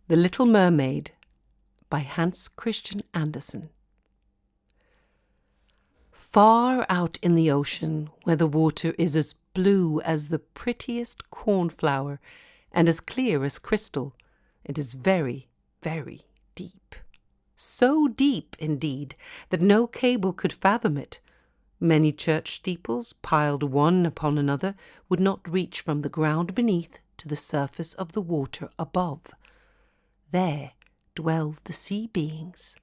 The Little Mermaid by Hans Christian Andersen. Far out in the ocean, where the water is as blue as the prettiest cornflower and as clear as crystal, it is very, very deep. So deep, indeed, that no cable could fathom it. Many church steeples, piled one upon another, would not reach from the ground beneath to the surface of the water above. There dwell the sea beings.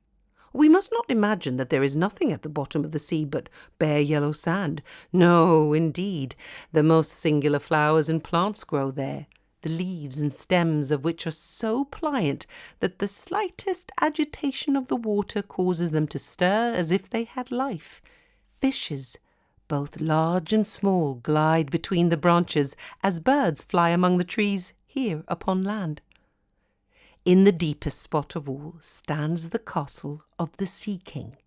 We must not imagine that there is nothing at the bottom of the sea but bare yellow sand. No, indeed, the most singular flowers and plants grow there, the leaves and stems of which are so pliant that the slightest agitation of the water causes them to stir as if they had life. Fishes, both large and small, glide between the branches as birds fly among the trees here upon land. In the deepest spot of all stands the castle of the Sea King.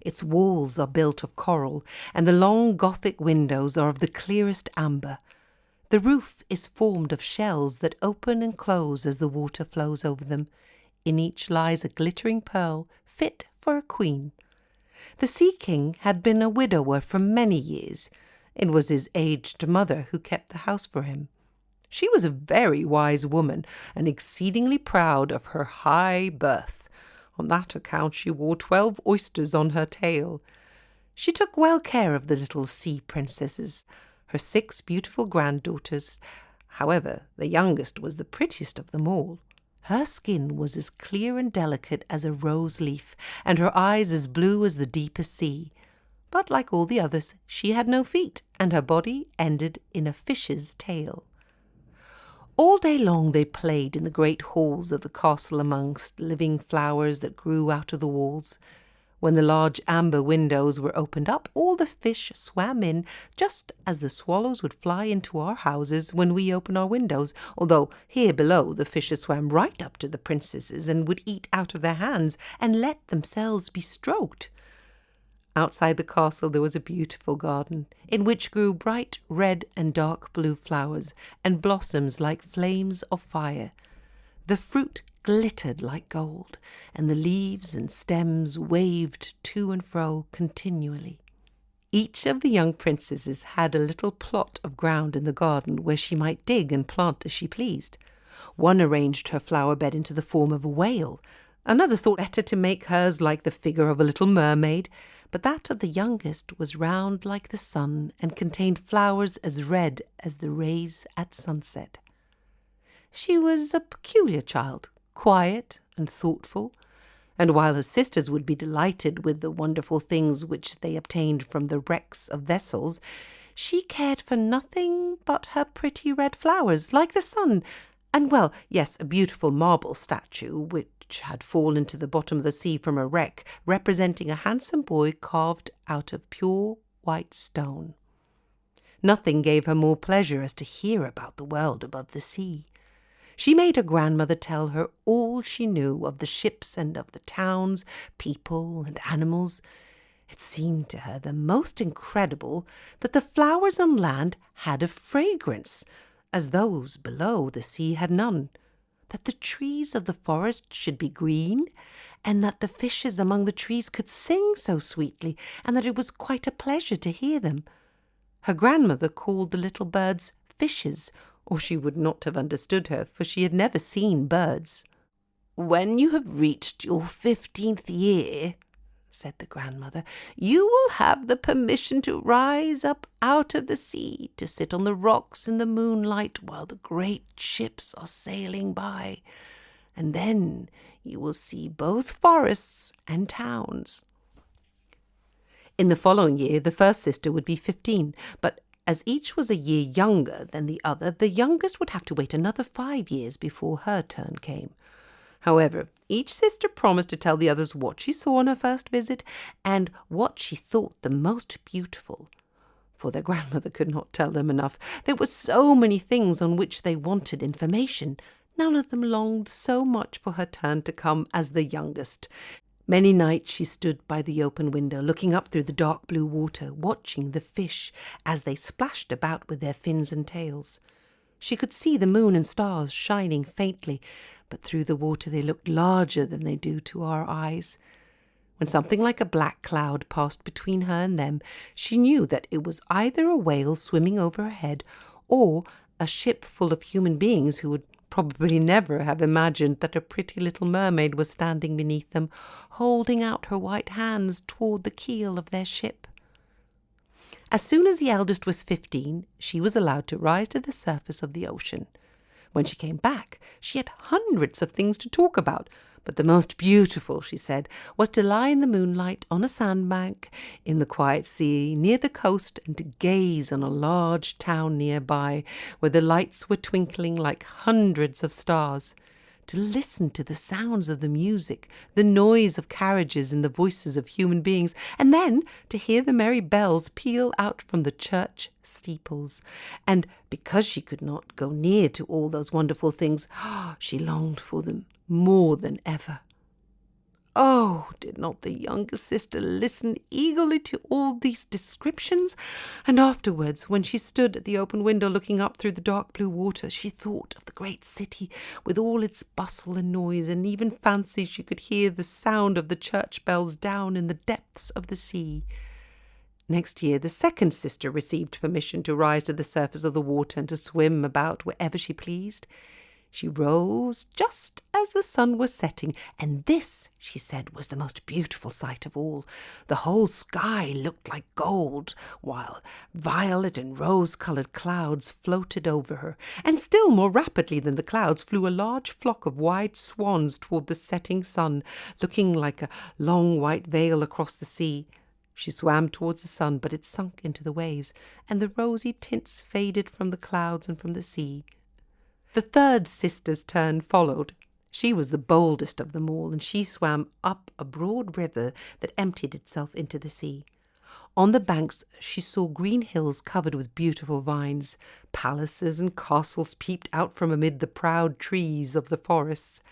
Its walls are built of coral, and the long Gothic windows are of the clearest amber. The roof is formed of shells that open and close as the water flows over them. In each lies a glittering pearl, fit for a queen. The Sea King had been a widower for many years. It was his aged mother who kept the house for him. She was a very wise woman, and exceedingly proud of her high birth. On that account she wore 12 oysters on her tail. She took well care of the little sea princesses, her 6 beautiful granddaughters. However, the youngest was the prettiest of them all. Her skin was as clear and delicate as a rose leaf, and her eyes as blue as the deepest sea. But like all the others, she had no feet, and her body ended in a fish's tail. All day long they played in the great halls of the castle amongst living flowers that grew out of the walls. When the large amber windows were opened up, all the fish swam in, just as the swallows would fly into our houses when we open our windows, although here below the fishes swam right up to the princesses and would eat out of their hands and let themselves be stroked. Outside the castle there was a beautiful garden, in which grew bright red and dark blue flowers, and blossoms like flames of fire. The fruit glittered like gold, and the leaves and stems waved to and fro continually. Each of the young princesses had a little plot of ground in the garden where she might dig and plant as she pleased. One arranged her flower bed into the form of a whale. Another thought better to make hers like the figure of a little mermaid. But that of the youngest was round like the sun and contained flowers as red as the rays at sunset. She was a peculiar child, quiet and thoughtful, and while her sisters would be delighted with the wonderful things which they obtained from the wrecks of vessels, she cared for nothing but her pretty red flowers, like the sun, and, well, yes, a beautiful marble statue which had fallen to the bottom of the sea from a wreck, representing a handsome boy carved out of pure white stone. Nothing gave her more pleasure as to hear about the world above the sea. She made her grandmother tell her all she knew of the ships and of the towns, people and animals. It seemed to her the most incredible that the flowers on land had a fragrance, as those below the sea had none, that the trees of the forest should be green, and that the fishes among the trees could sing so sweetly, and that it was quite a pleasure to hear them. Her grandmother called the little birds fishes, or she would not have understood her, for she had never seen birds. "When you have reached your 15th year," said the grandmother, "you will have the permission to rise up out of the sea, to sit on the rocks in the moonlight while the great ships are sailing by, and then you will see both forests and towns." In the following year the first sister would be 15, but as each was a year younger than the other, the youngest would have to wait another 5 years before her turn came. However, each sister promised to tell the others what she saw on her first visit, and what she thought the most beautiful, for their grandmother could not tell them enough. There were so many things on which they wanted information. None of them longed so much for her turn to come as the youngest. Many nights she stood by the open window, looking up through the dark blue water, watching the fish as they splashed about with their fins and tails. She could see the moon and stars shining faintly, but through the water they looked larger than they do to our eyes. When something like a black cloud passed between her and them, she knew that it was either a whale swimming over her head or a ship full of human beings who would probably never have imagined that a pretty little mermaid was standing beneath them, holding out her white hands toward the keel of their ship. As soon as the eldest was 15, she was allowed to rise to the surface of the ocean. When she came back, she had hundreds of things to talk about, but the most beautiful, she said, was to lie in the moonlight on a sandbank in the quiet sea near the coast and to gaze on a large town nearby where the lights were twinkling like hundreds of stars, to listen to the sounds of the music, the noise of carriages and the voices of human beings, and then to hear the merry bells peal out from the church steeples. And because she could not go near to all those wonderful things, she longed for them more than ever. Oh, did not the younger sister listen eagerly to all these descriptions? And afterwards, when she stood at the open window looking up through the dark blue water, she thought of the great city with all its bustle and noise, and even fancied she could hear the sound of the church bells down in the depths of the sea. Next year, the second sister received permission to rise to the surface of the water and to swim about wherever she pleased. She rose just as the sun was setting, and this, she said, was the most beautiful sight of all. The whole sky looked like gold, while violet and rose-coloured clouds floated over her, and still more rapidly than the clouds flew a large flock of white swans toward the setting sun, looking like a long white veil across the sea. She swam towards the sun, but it sunk into the waves, and the rosy tints faded from the clouds and from the sea. The third sister's turn followed. She was the boldest of them all, and she swam up a broad river that emptied itself into the sea. On the banks she saw green hills covered with beautiful vines. Palaces and castles peeped out from amid the proud trees of the forests.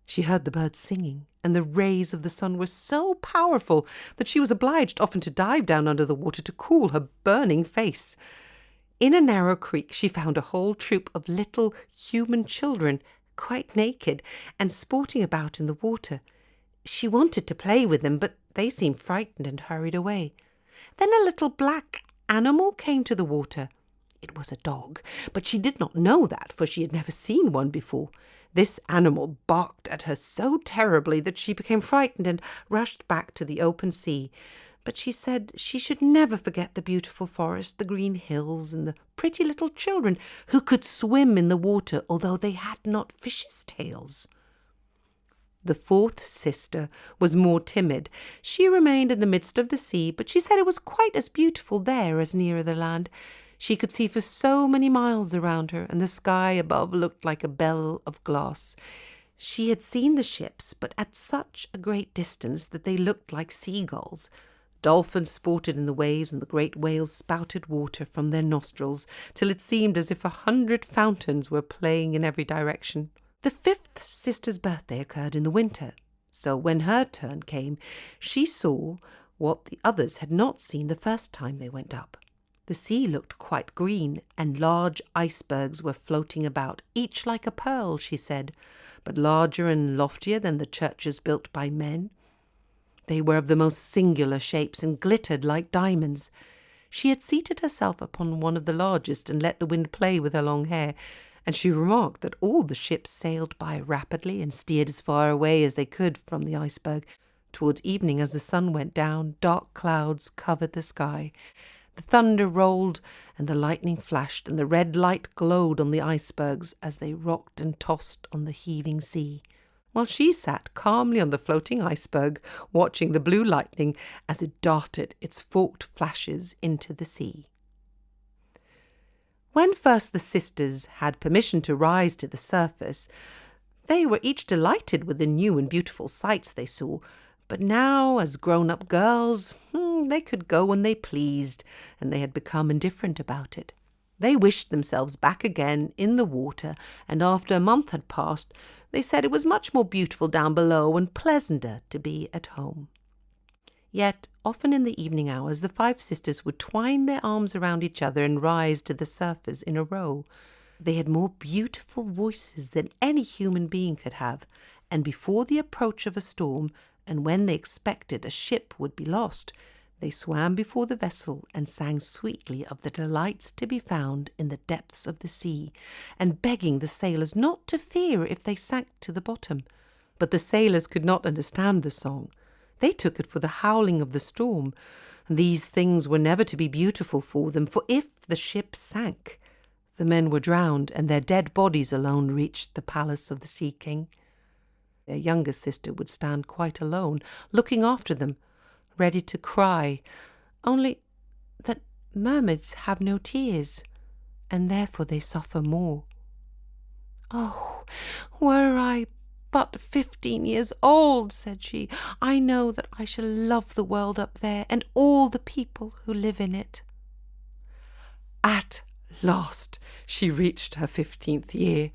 She heard the birds singing, and the rays of the sun were so powerful that she was obliged often to dive down under the water to cool her burning face. In a narrow creek she found a whole troop of little human children, quite naked, and sporting about in the water. She wanted to play with them, but they seemed frightened and hurried away. Then a little black animal came to the water. It was a dog, but she did not know that, for she had never seen one before. This animal barked at her so terribly that she became frightened and rushed back to the open sea. But she said she should never forget the beautiful forest, the green hills, and the pretty little children who could swim in the water, although they had not fishes' tails. The fourth sister was more timid. She remained in the midst of the sea, but she said it was quite as beautiful there as nearer the land. She could see for so many miles around her, and the sky above looked like a bell of glass. She had seen the ships, but at such a great distance that they looked like seagulls. Dolphins sported in the waves, and the great whales spouted water from their nostrils, till it seemed as if 100 fountains were playing in every direction. The fifth sister's birthday occurred in the winter, so when her turn came, she saw what the others had not seen the first time they went up. The sea looked quite green, and large icebergs were floating about, each like a pearl, she said, but larger and loftier than the churches built by men. They were of the most singular shapes and glittered like diamonds. She had seated herself upon one of the largest and let the wind play with her long hair, and she remarked that all the ships sailed by rapidly and steered as far away as they could from the iceberg. Towards evening, as the sun went down, dark clouds covered the sky. The thunder rolled, and the lightning flashed, and the red light glowed on the icebergs as they rocked and tossed on the heaving sea, while she sat calmly on the floating iceberg, watching the blue lightning as it darted its forked flashes into the sea. When first the sisters had permission to rise to the surface, they were each delighted with the new and beautiful sights they saw, but now, as grown-up girls, they could go when they pleased, and they had become indifferent about it. They wished themselves back again in the water, and after a month had passed, they said it was much more beautiful down below and pleasanter to be at home. Yet, often in the evening hours, the 5 sisters would twine their arms around each other and rise to the surface in a row. They had more beautiful voices than any human being could have, and before the approach of a storm, and when they expected a ship would be lost, they swam before the vessel and sang sweetly of the delights to be found in the depths of the sea, and begging the sailors not to fear if they sank to the bottom. But the sailors could not understand the song. They took it for the howling of the storm, and these things were never to be beautiful for them, for if the ship sank, the men were drowned, and their dead bodies alone reached the palace of the Sea King. Their younger sister would stand quite alone, looking after them, ready to cry, only that mermaids have no tears, and therefore they suffer more. "Oh, were I but 15 years old," said she, "I know that I shall love the world up there and all the people who live in it." At last she reached her 15th year.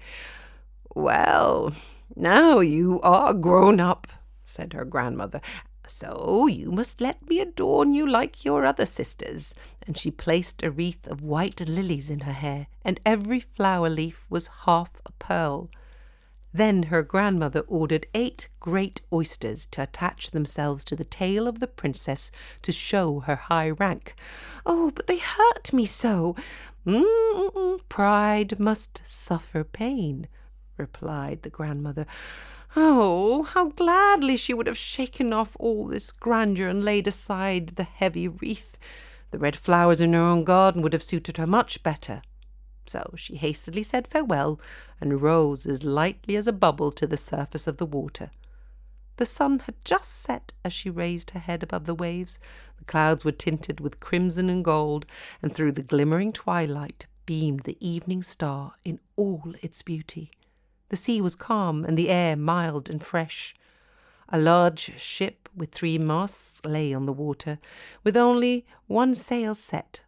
"Well, now you are grown up," said her grandmother, "so you must let me adorn you like your other sisters." And she placed a wreath of white lilies in her hair, and every flower leaf was half a pearl. Then her grandmother ordered 8 great oysters to attach themselves to the tail of the princess to show her high rank. "Oh, but they hurt me so." "Pride must suffer pain," replied the grandmother. Oh, how gladly she would have shaken off all this grandeur and laid aside the heavy wreath. The red flowers in her own garden would have suited her much better. So she hastily said farewell and rose as lightly as a bubble to the surface of the water. The sun had just set as she raised her head above the waves. The clouds were tinted with crimson and gold, and through the glimmering twilight beamed the evening star in all its beauty. The sea was calm and the air mild and fresh. A large ship with 3 masts lay on the water, with only one sail set.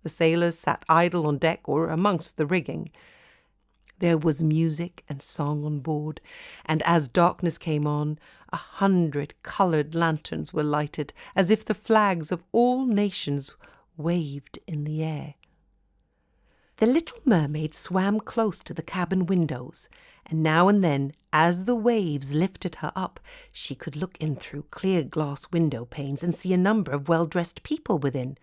The sailors sat idle on deck or amongst the rigging. There was music and song on board, and as darkness came on, 100 coloured lanterns were lighted, as if the flags of all nations waved in the air. The little mermaid swam close to the cabin windows, and now and then, as the waves lifted her up, she could look in through clear glass window panes and see a number of well-dressed people within.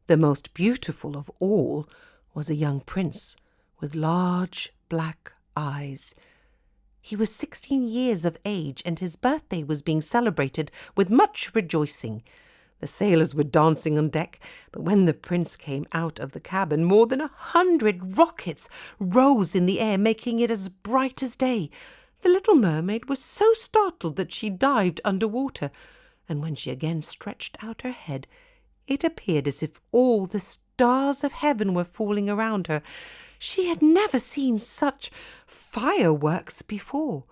The most beautiful of all was a young prince with large black eyes. He was 16 years of age, and his birthday was being celebrated with much rejoicing. The sailors were dancing on deck, but when the prince came out of the cabin, more than 100 rockets rose in the air, making it as bright as day. The little mermaid was so startled that she dived under water, and when she again stretched out her head, it appeared as if all the stars of heaven were falling around her. She had never seen such fireworks before.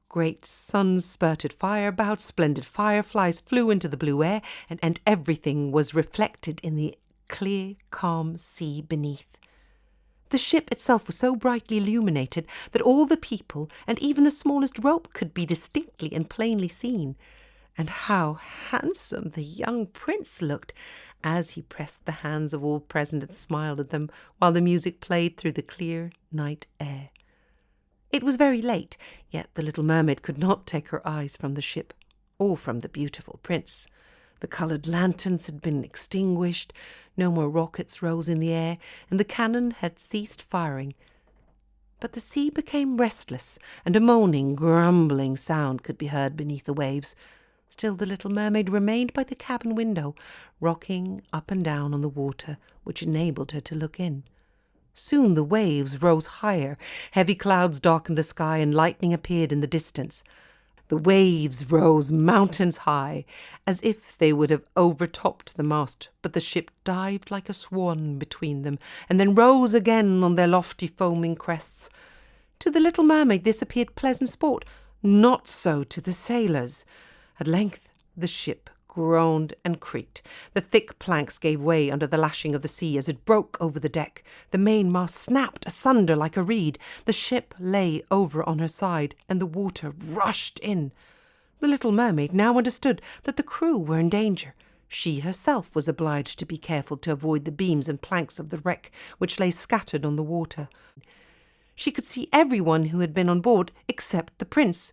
Great sun-spurted fire about, splendid fireflies flew into the blue air, and everything was reflected in the clear, calm sea beneath. The ship itself was so brightly illuminated that all the people and even the smallest rope could be distinctly and plainly seen. And how handsome the young prince looked as he pressed the hands of all present and smiled at them, while the music played through the clear night air. It was very late, yet the little mermaid could not take her eyes from the ship or from the beautiful prince. The coloured lanterns had been extinguished, no more rockets rose in the air, and the cannon had ceased firing. But the sea became restless, and a moaning, grumbling sound could be heard beneath the waves. Still the little mermaid remained by the cabin window, rocking up and down on the water, which enabled her to look in. Soon the waves rose higher, heavy clouds darkened the sky, and lightning appeared in the distance. The waves rose mountains high, as if they would have overtopped the mast, but the ship dived like a swan between them, and then rose again on their lofty foaming crests. To the little mermaid this appeared pleasant sport, not so to the sailors. At length the ship groaned and creaked. The thick planks gave way under the lashing of the sea as it broke over the deck. The mainmast snapped asunder like a reed. The ship lay over on her side, and the water rushed in. The little mermaid now understood that the crew were in danger. She herself was obliged to be careful to avoid the beams and planks of the wreck which lay scattered on the water. She could see everyone who had been on board except the prince.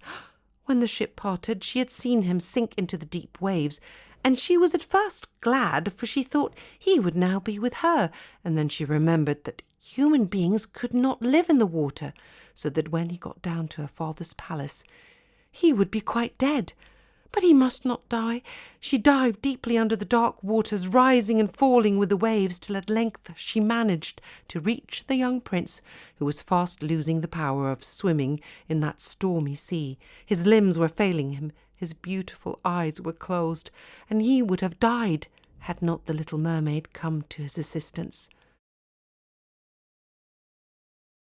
When the ship parted, she had seen him sink into the deep waves, and she was at first glad, for she thought he would now be with her, and then she remembered that human beings could not live in the water, so that when he got down to her father's palace, he would be quite dead. But he must not die. She dived deeply under the dark waters, rising and falling with the waves, till at length she managed to reach the young prince, who was fast losing the power of swimming in that stormy sea. His limbs were failing him, his beautiful eyes were closed, and he would have died had not the little mermaid come to his assistance.